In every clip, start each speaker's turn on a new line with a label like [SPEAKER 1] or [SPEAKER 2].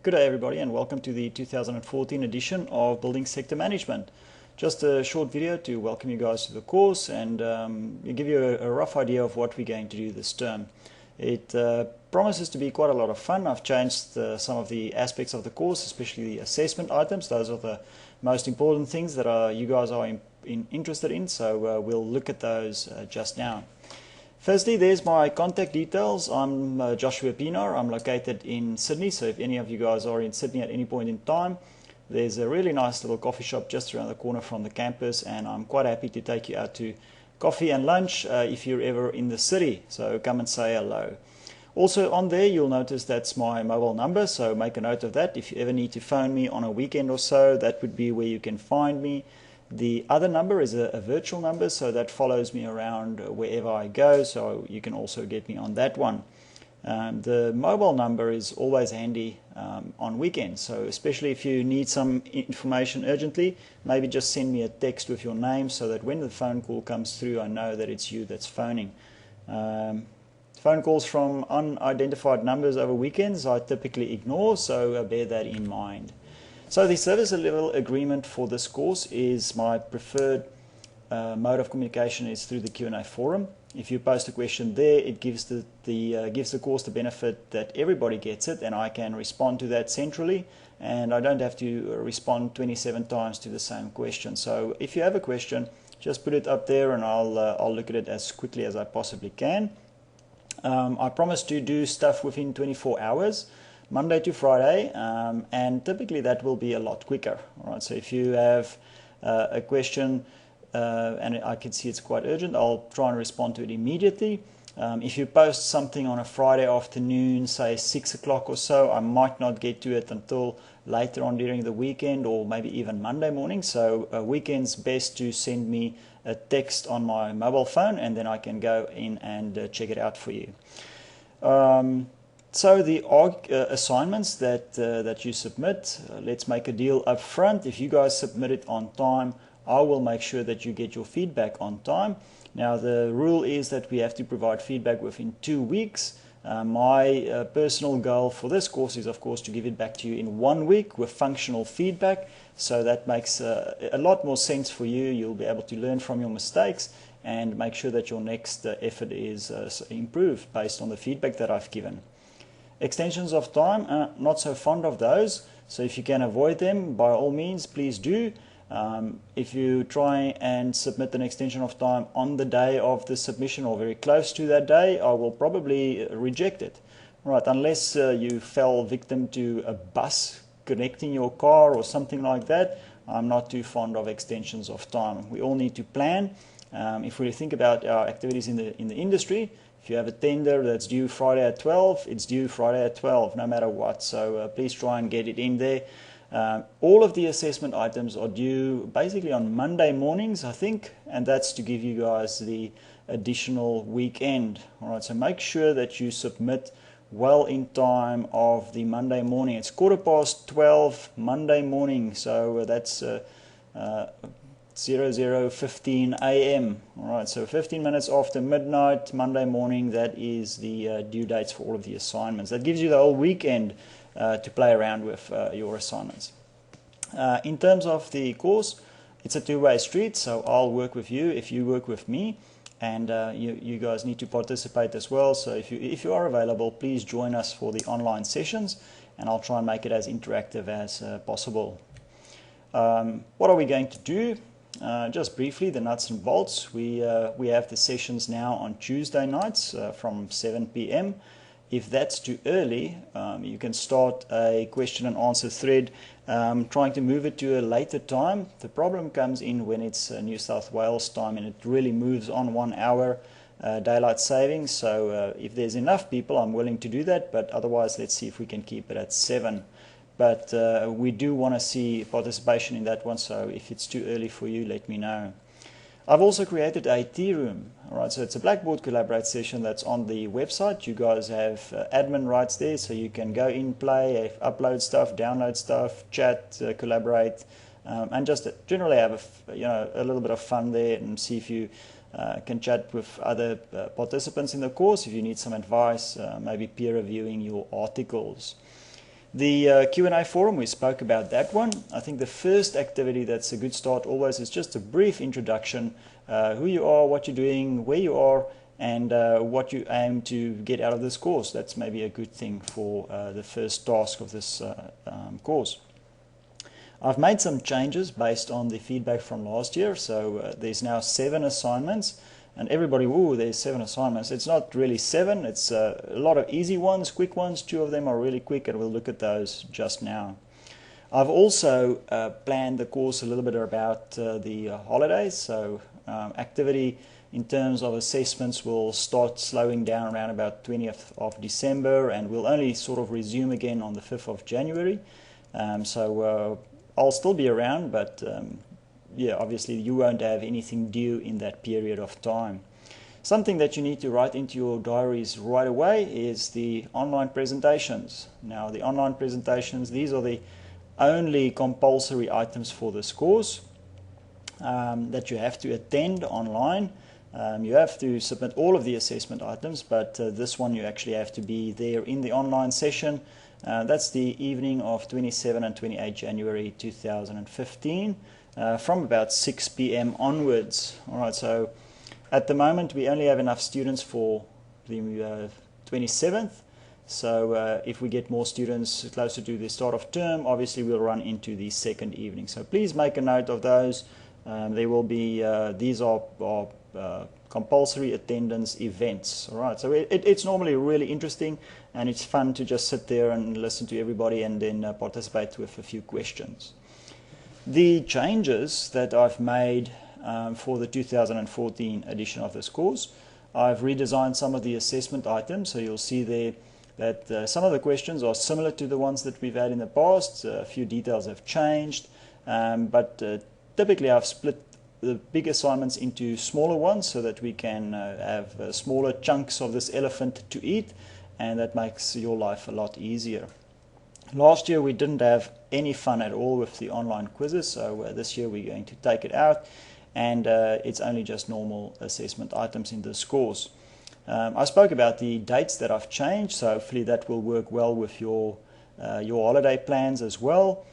[SPEAKER 1] Good day everybody and welcome to the 2014 edition of Building Sector Management. Just a short video to welcome you guys to the course and give you a rough idea of what we're going to do this term. It promises to be quite a lot of fun. I've changed some of the aspects of the course, especially the assessment items. Those are the most important things that you guys are interested in, so we'll look at those just now. Firstly, there's my contact details. I'm Joshua Pienaar. I'm located in Sydney, so if any of you guys are in Sydney at any point in time, there's a really nice little coffee shop just around the corner from the campus, and I'm quite happy to take you out to coffee and lunch if you're ever in the city, so come and say hello. Also on there, you'll notice that's my mobile number, so make a note of that. If you ever need to phone me on a weekend or so, that would be where you can find me. The other number is a virtual number, so that follows me around wherever I go, so you can also get me on that one. The mobile number is always handy on weekends, so especially if you need some information urgently, maybe just send me a text with your name so that when the phone call comes through, I know that it's you that's phoning. Phone calls from unidentified numbers over weekends I typically ignore, so bear that in mind. So the service level agreement for this course is my preferred mode of communication is through the Q&A forum. If you post a question there, it gives the course the benefit that everybody gets it, and I can respond to that centrally, and I don't have to respond 27 times to the same question. So if you have a question, just put it up there and I'll look at it as quickly as I possibly can. I promise to do stuff within 24 hours. Monday to Friday, and typically that will be a lot quicker. All right, so if you have a question and I can see it's quite urgent, I'll try and respond to it immediately. If you post something on a Friday afternoon, say 6 o'clock or so, I might not get to it until later on during the weekend or maybe even Monday morning. So weekends best to send me a text on my mobile phone, and then I can go in and check it out for you. So the assignments that you submit, let's make a deal up front. If you guys submit it on time, I will make sure that you get your feedback on time. Now the rule is that we have to provide feedback within 2 weeks. My personal goal for this course is of course to give it back to you in 1 week with functional feedback. So that makes a lot more sense for you. You'll be able to learn from your mistakes and make sure that your next effort is improved based on the feedback that I've given. Extensions of time, not so fond of those, so if you can avoid them, by all means, please do. If you try and submit an extension of time on the day of the submission or very close to that day, I will probably reject it. Right, unless you fell victim to a bus connecting your car or something like that, I'm not too fond of extensions of time. We all need to plan. If we think about our activities in the industry, if you have a tender that's due Friday at 12, it's due Friday at 12, no matter what. So please try and get it in there. All of the assessment items are due basically on Monday mornings, I think, and that's to give you guys the additional weekend. All right, so make sure that you submit well in time of the Monday morning. It's 12:15 Monday morning, so that's 00:15 a.m. All right, so 15 minutes after midnight, Monday morning, that is the due dates for all of the assignments. That gives you the whole weekend to play around with your assignments. In terms of the course, it's a two-way street, so I'll work with you if you work with me, and you guys need to participate as well. So if you are available, please join us for the online sessions, and I'll try and make it as interactive as possible. What are we going to do? Just briefly, the nuts and bolts. We have the sessions now on Tuesday nights from 7 p.m. If that's too early, you can start a question and answer thread trying to move it to a later time. The problem comes in when it's New South Wales time and it really moves on 1 hour daylight savings. So if there's enough people, I'm willing to do that, but otherwise let's see if we can keep it at 7. But we do want to see participation in that one, so if it's too early for you, let me know. I've also created a tea room. All right, so it's a Blackboard Collaborate session that's on the website. You guys have admin rights there, so you can go in, play, upload stuff, download stuff, chat, collaborate, and just generally have a little bit of fun there and see if you can chat with other participants in the course if you need some advice, maybe peer reviewing your articles. The Q&A forum, we spoke about that one. I think the first activity that's a good start always is just a brief introduction, who you are, what you're doing, where you are, and what you aim to get out of this course. That's maybe a good thing for the first task of this course. I've made some changes based on the feedback from last year, so there's now 7 assignments. And everybody, ooh, there's 7 assignments. It's not really 7, it's a lot of easy ones, quick ones. 2 of them are really quick, and we'll look at those just now. I've also planned the course a little bit about the holidays, so activity in terms of assessments will start slowing down around about 20th of December, and we'll only sort of resume again on the 5th of January. So I'll still be around, but yeah, obviously you won't have anything due in that period of time. Something that you need to write into your diaries right away is the online presentations. Now, the online presentations, these are the only compulsory items for this course that you have to attend online. You have to submit all of the assessment items, but this one you actually have to be there in the online session. That's the evening of 27 and 28 January 2015. From about 6 p.m. onwards. All right, so at the moment we only have enough students for the 27th. So if we get more students closer to the start of term, obviously we'll run into the second evening. So please make a note of those. There will be these are compulsory attendance events. All right, so it's normally really interesting, and it's fun to just sit there and listen to everybody and then participate with a few questions. The changes that I've made for the 2014 edition of this course, I've redesigned some of the assessment items, so you'll see there that some of the questions are similar to the ones that we've had in the past. A few details have changed, but typically I've split the big assignments into smaller ones so that we can have smaller chunks of this elephant to eat, and that makes your life a lot easier. Last year we didn't have any fun at all with the online quizzes, so this year we're going to take it out, and it's only just normal assessment items in this course. I spoke about the dates that I've changed, so hopefully that will work well with your holiday plans as well.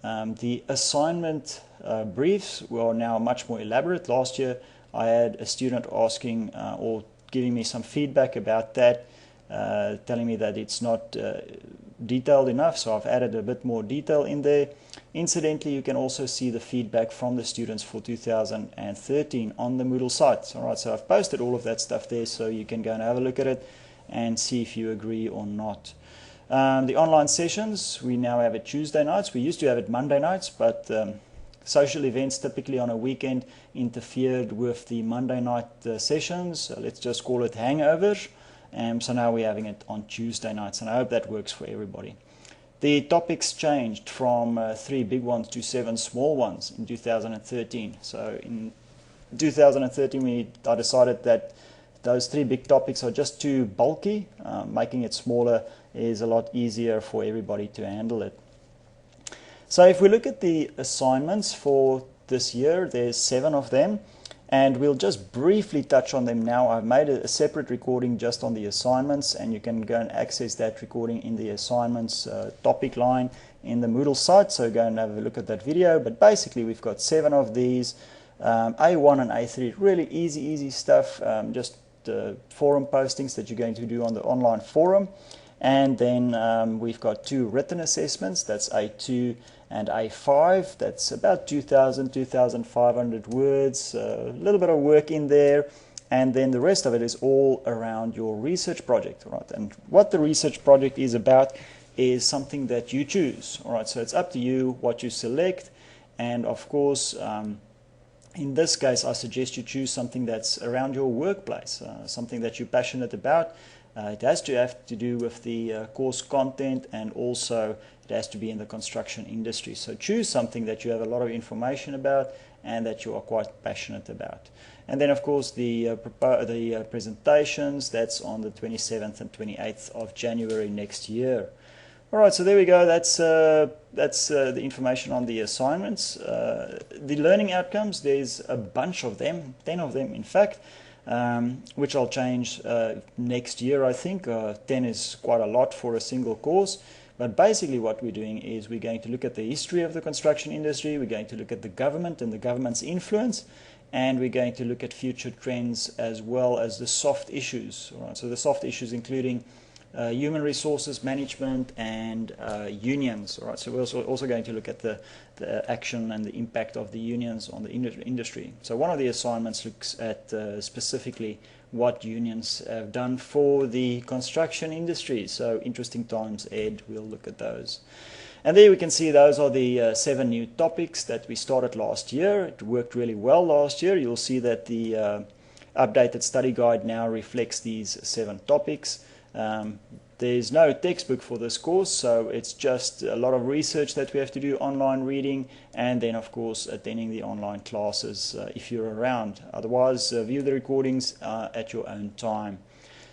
[SPEAKER 1] The assignment briefs were now much more elaborate. Last year I had a student asking or giving me some feedback about that, telling me that it's not detailed enough, so I've added a bit more detail in there. Incidentally, you can also see the feedback from the students for 2013 on the Moodle site. All right, so I've posted all of that stuff there, so you can go and have a look at it and see if you agree or not. The online sessions, we now have it Tuesday nights. We used to have it Monday nights, but social events typically on a weekend interfered with the Monday night sessions. Let's just call it hangovers. So now we're having it on Tuesday nights, and I hope that works for everybody. The topics changed from 3 big ones to 7 small ones in 2013. So in 2013 I decided that those 3 big topics are just too bulky. Making it smaller is a lot easier for everybody to handle it. So if we look at the assignments for this year, there's 7 of them. And we'll just briefly touch on them now. I've made a separate recording just on the assignments, and you can go and access that recording in the assignments topic line in the Moodle site, so go and have a look at that video. But basically we've got 7 of these, A1 and A3, really easy stuff, just forum postings that you're going to do on the online forum. And then we've got 2 written assessments, that's A2 and A5, that's about 2,000, 2,500 words, a little bit of work in there, and then the rest of it is all around your research project, right? And what the research project is about is something that you choose, all right? So it's up to you what you select, and of course, in this case, I suggest you choose something that's around your workplace, something that you're passionate about. It has to have to do with the course content, and also it has to be in the construction industry. So choose something that you have a lot of information about and that you are quite passionate about. And then of course the presentations, that's on the 27th and 28th of January next year. Alright, so there we go. That's the information on the assignments. The learning outcomes, there's a bunch of them, 10 of them in fact, which I'll change next year, I think. 10 is quite a lot for a single course. But basically what we're doing is we're going to look at the history of the construction industry, we're going to look at the government and the government's influence, and we're going to look at future trends as well as the soft issues. Right? So the soft issues including human resources management and unions. All right, so we're also going to look at the action and the impact of the unions on the industry. So one of the assignments looks at specifically what unions have done for the construction industry. So interesting times ahead, we'll look at those. And there we can see those are the 7 new topics that we started last year. It worked really well last year. You'll see that the updated study guide now reflects these 7 topics. There's no textbook for this course, so it's just a lot of research that we have to do, online reading, and then of course attending the online classes if you're around. Otherwise, view the recordings at your own time.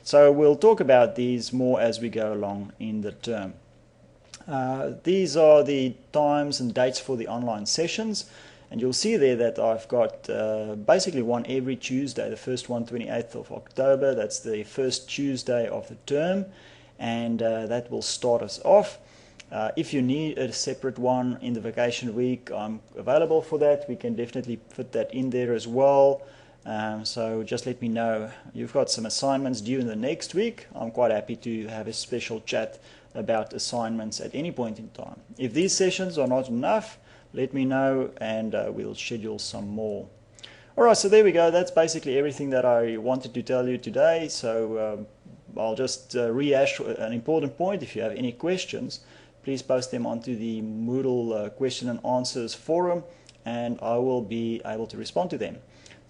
[SPEAKER 1] So we'll talk about these more as we go along in the term. These are the times and dates for the online sessions. And you'll see there that I've got basically one every Tuesday. The first one, 28th of October. That's the first Tuesday of the term. And that will start us off. If you need a separate one in the vacation week, I'm available for that. We can definitely fit that in there as well. So just let me know. You've got some assignments due in the next week. I'm quite happy to have a special chat about assignments at any point in time. If these sessions are not enough, let me know and we'll schedule some more. Alright, so there we go. That's basically everything that I wanted to tell you today. So I'll just rehash an important point. If you have any questions, please post them onto the Moodle question and answers forum and I will be able to respond to them.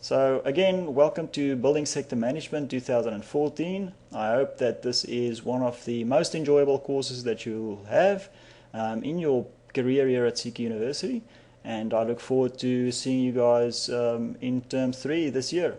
[SPEAKER 1] So again, welcome to Building Sector Management 2014. I hope that this is one of the most enjoyable courses that you'll have in your career here at CK University, and I look forward to seeing you guys in term 3 this year.